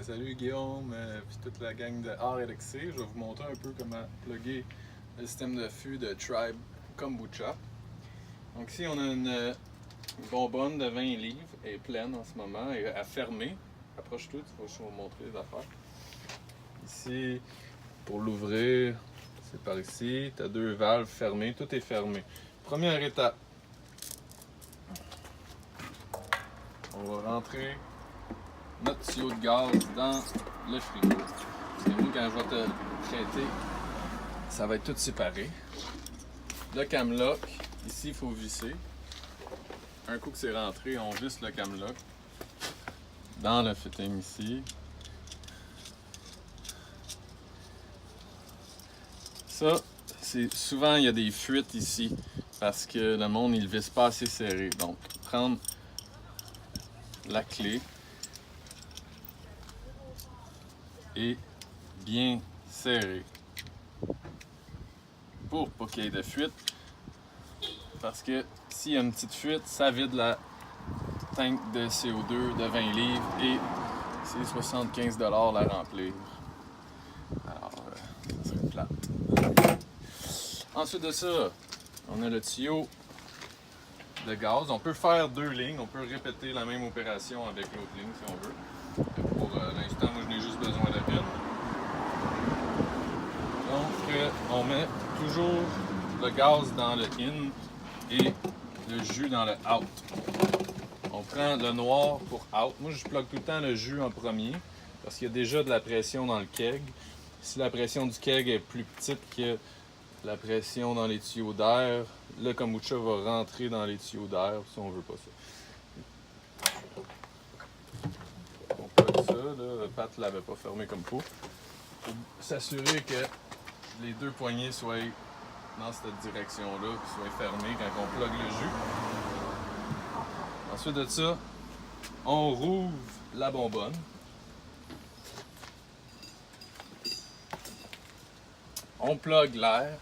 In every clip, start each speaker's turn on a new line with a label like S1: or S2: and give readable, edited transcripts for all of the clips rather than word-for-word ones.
S1: Salut Guillaume, puis toute la gang de Art Elixir. Je vais vous montrer un peu comment plugger le système de fût de Tribe Kombucha. Donc ici on a une bonbonne de 20 livres, elle est pleine en ce moment, elle est fermée. Approche-toi, tu vas vous montrer les affaires. Ici, pour l'ouvrir, c'est par ici, tu as deux valves fermées, tout est fermé. Première étape, on va rentrer notre tuyau de gaz dans le frigo. Parce que moi, quand je vais te prêter, ça va être tout séparé. Le camlock, ici, il faut visser. Un coup que c'est rentré, on visse le camlock dans le fitting ici. Ça, c'est souvent il y a des fuites ici parce que le monde il le visse pas assez serré. Donc, prendre la clé et bien serré pour pas qu'il y ait de fuite, parce que s'il y a une petite fuite, ça vide la tank de CO2 de 20 livres et c'est 75$ la remplir. Alors, ça serait plate. Ensuite de ça, on a le tuyau de gaz. On peut faire deux lignes, on peut répéter la même opération avec l'autre ligne si on veut. Pour l'instant, moi je n'ai juste besoin d'une. Donc, on met toujours le gaz dans le in et le jus dans le out. On prend le noir pour out. Moi, je plug tout le temps le jus en premier parce qu'il y a déjà de la pression dans le keg. Si la pression du keg est plus petite que la pression dans les tuyaux d'air, le kombucha va rentrer dans les tuyaux d'air si on veut pas ça. On plug ça, là, Pat ne l'avait pas fermé comme faut. Pour s'assurer que les deux poignées soient dans cette direction-là, qu'ils soient fermés quand on plug le jus. Ensuite de ça, on rouvre la bonbonne. On plug l'air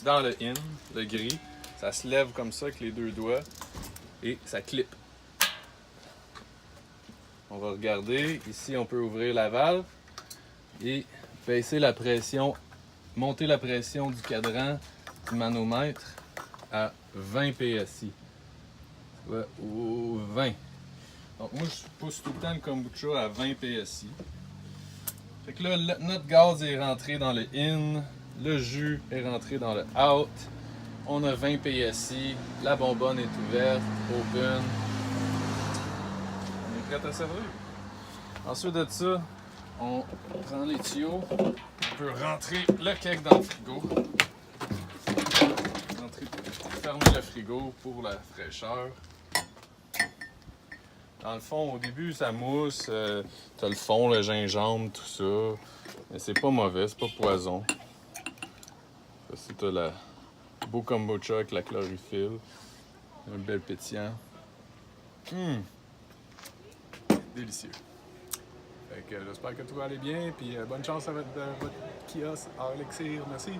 S1: dans le in, le gris. Ça se lève comme ça avec les deux doigts et ça clip. On va regarder. Ici, on peut ouvrir la valve et baisser la pression, monter la pression du cadran du manomètre à 20 PSI. Ou 20. Donc moi, je pousse tout le temps le kombucha à 20 PSI. Fait que là, notre gaz est rentré dans le in, le jus est rentré dans le out. On a 20 PSI, la bonbonne est ouverte, open. On est prêt à servir. Ensuite de ça, on prend les tuyaux, on peut rentrer le keg dans le frigo. Fermer le frigo pour la fraîcheur. Dans le fond, au début, ça mousse, t'as le fond, le gingembre, tout ça. Mais c'est pas mauvais, c'est pas poison. Ici, t'as le beau kombucha avec la chlorophylle. Un bel pétillant. Délicieux. Fait que j'espère que tout va aller bien, puis bonne chance à votre kiosque Art Elixir. Merci.